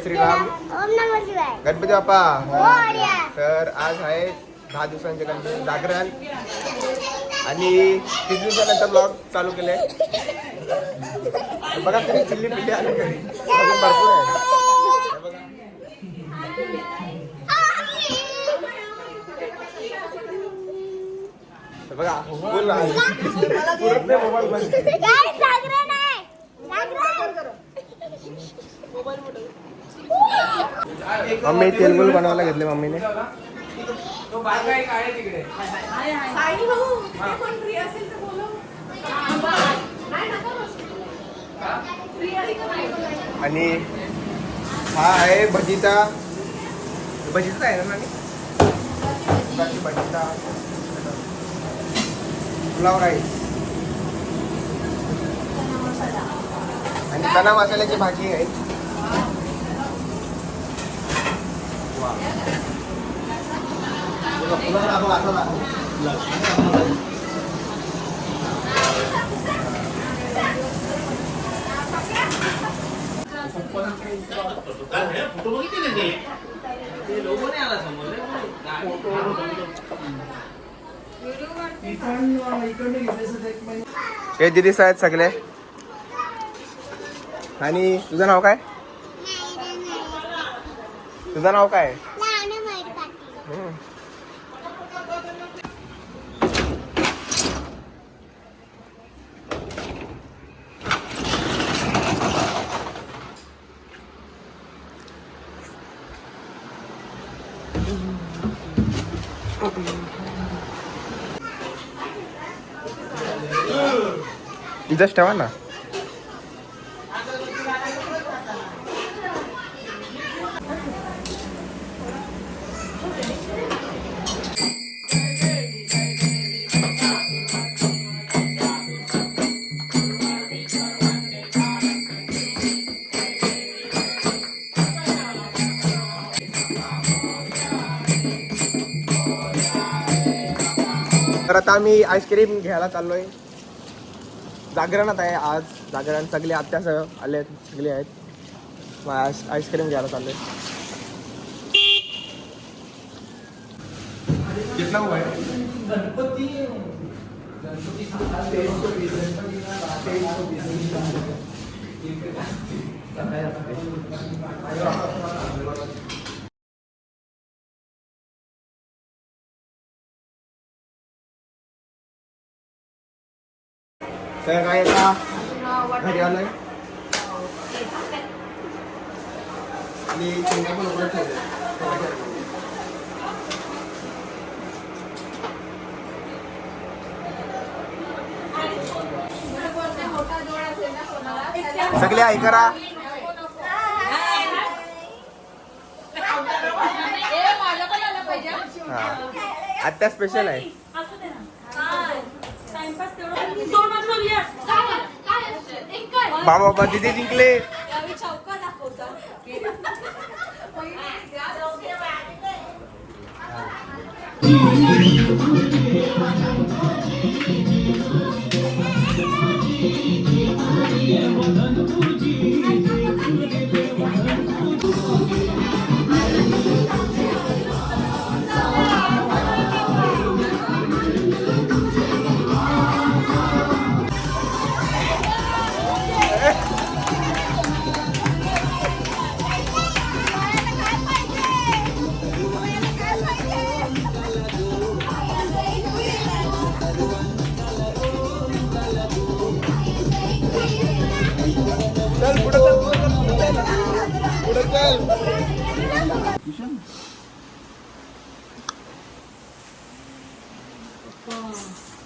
श्रीराम. ओम नमः शिवाय. गणपती बाप्पा. मोरया. तर आज आहे 10 दिवसांचे गणपती जागरण आणि 3 दिवसानंतर ब्लॉग चालू केले. बघा तरी चिल्ली पिल्ली आली घरी अजून भरपूर आहे. बघा बोल पूर्ण मोबाईल बंद. काय जागरण आहे? जागरण. मम्मी तेलगुल बनवायला घेतले मम्मीने. तो बाग आहे काय तिकडे साई भाऊ कोण फ्री असेल तर बोलव. नाही नका फ्री आहे का नाही. आणि हा आहे भजीचा आहे ना भजीचा पुलाव राईस आणि चना मसाल्याची भाजी आहे. हे दिदीस आहेत सगळे. आणि तुझं नाव काय? तुझं नाव काय? इथंच ठेवा ना. तर आता आम्ही आईस्क्रीम घ्यायला चाललोय. जागरणात आहे आज. जागरण सगळे आत्यासह आले सगळे आहेत. आईस्क्रीम घ्यायला चाललोय. कितना हुआ है? तर काय आता घरी आलोय आणि चिंता पण उघडत ठेवले. सगळे आई करा. आत्ता स्पेशल आहे. बाबा दीदी जिंकले.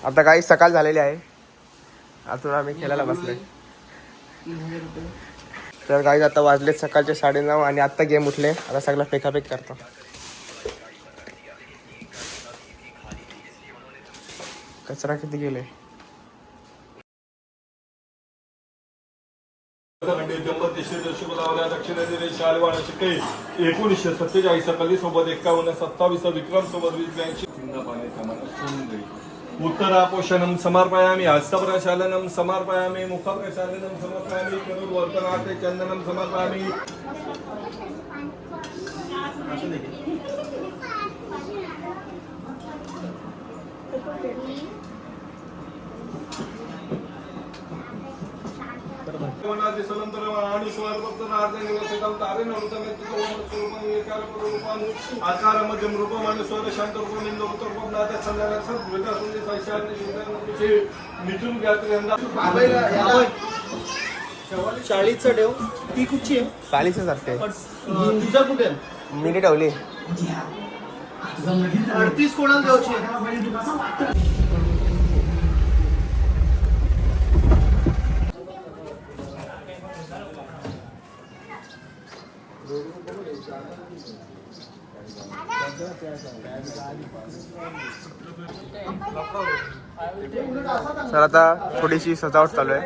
आता काही सकाळ झालेली आहे. अजून आम्ही खेळायला बसलोय. तर काही आता वाजलेत सकाळचे 9:30 आणि आता गेम उठले. आता सगळा फेकाफेक करतो. कचरा किती गेले. दक्षिण 1947 सकाळी सोबत 51 27 विक्रम सोबत 20 उत्तरा पोषणम समर्पयामि हस्तप्रक्षालनम समर्पयामि मुखप्रक्षालनम समर्पयामि करोद्वर्तनार्थे चंदनम समर्पयामि आणि सनंतर आणि स्वर्गोत्तर अर्धे निवेशितं तारेन अनुतमेत्तो स्वरूपं विकाररूपं आकारमध्ये रूपम आणि स्वर शांत रूपम इंद्र उत्तर रूपम नाते संध्याकाळ सर्व विकासुंदी सैशान्य शिवरायांचे मिथून गात्रयंदा चाळीसचं ठेव. ती कुठची आहे? चाळीसच असते. तुझा कुठे? मी ठेवली 38 कोणाला द्यायची? सर आता थोडीशी सजावट चालू आहे.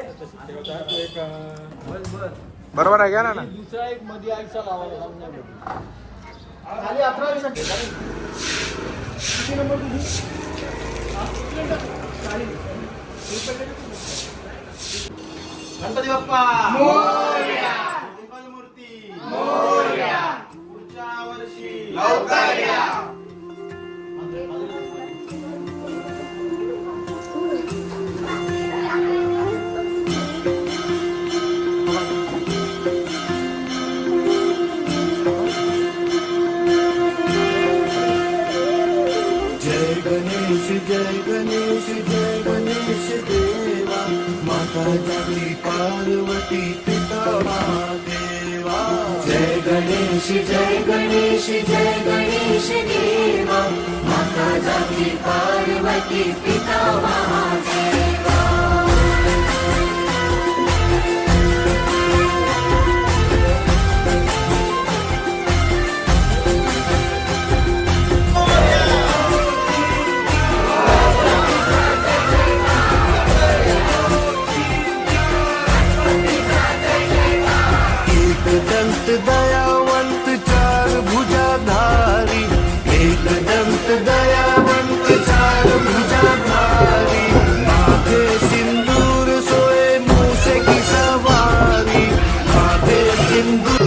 बरोबर आहे, घ्या ना. दुसरा एक मध्ये आयचा लावायला खाली 11 किती नंबर तुझी? गणपती बाप्पा मोरया. मूर्ती मोरया. पुढच्या वर्षी लवकर या. जय गणेश देवा माता जाती पार्वती पिता महादेवा. जय गणेश देवा माता जाती पार्वती पिता महादेवा. दंत दयावंत चार भुजाधारी. एक दंत दयावंत चार भुजाधारी. माथे सिंदूर सोये मूसे की सवारी. माथे सिंदूर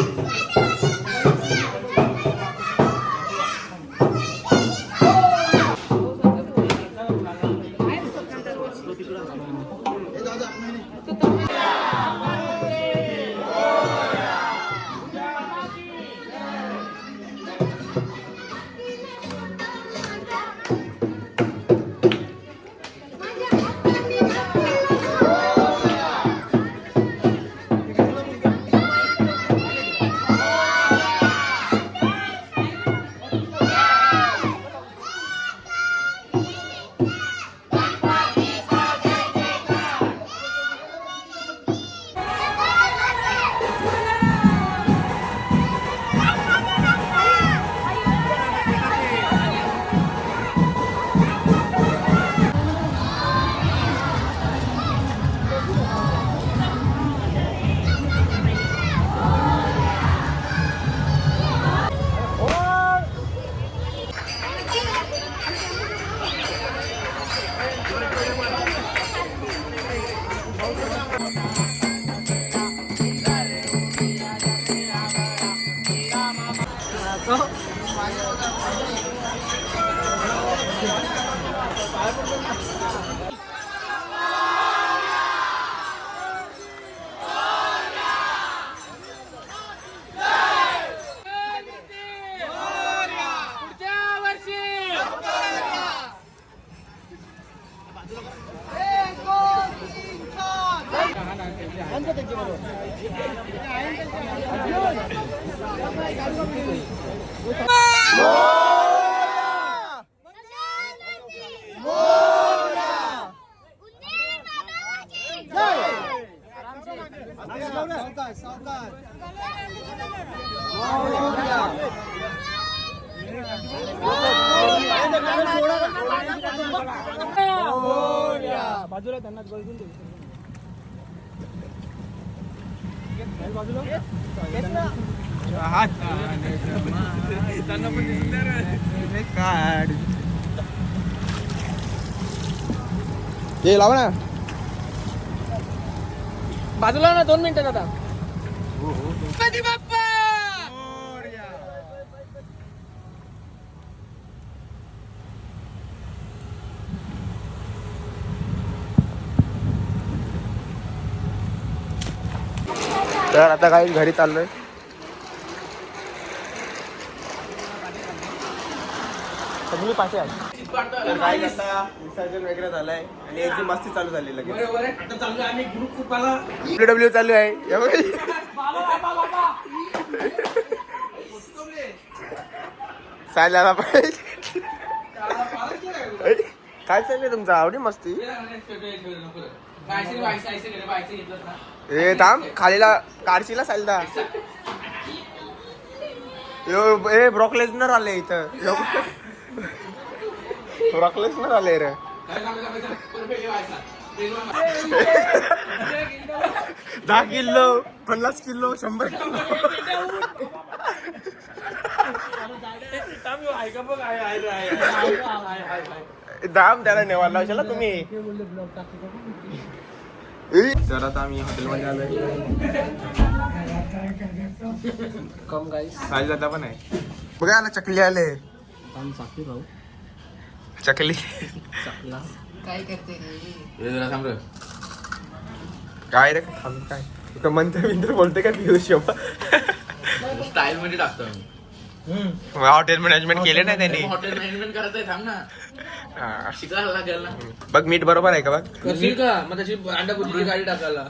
बाजूला त्यांना बघून लावा ना बाजूला ना 2 मिनिटं दादा. गणपती बाप्पा तर आता काही घरी चाललोय. सगळी पाठी आहे. तर काही आता विसर्जन वगैरे झालंय आणि याची मस्ती चालू झाली लगेच. डब्ल्यू चालू आहे. सायला पाहिजे. काय चाललंय तुमचं आवडी मस्ती? ए थांब खालीला काढशीला सायला. यो ए ब्रॉकलेसनर आले इथं. ब्रॉकलेसनर आले रे. 10 किलो 50 किलो 100 किलो. दाम त्याला नेवायला लावशाला तुम्ही. तर आता आम्ही हॉटेलमध्ये आलोय. कम गाईस खाली जाता पण आहे. बघा आला चकली आले. चकली काय करते काय रे थांब काय तुका मंत्र बोलते का पियुष स्टाईल मध्ये टाकतो हॉटेल मॅनेजमेंट केले नाही त्यांनी. हॉटेल मॅनेजमेंट करायचंय थांब ना हा. शिकायला लागेल ना. बघ मीठ बरोबर आहे का बघ. करशील का मग तशी अंडा भुर्जीची गाडी टाकायला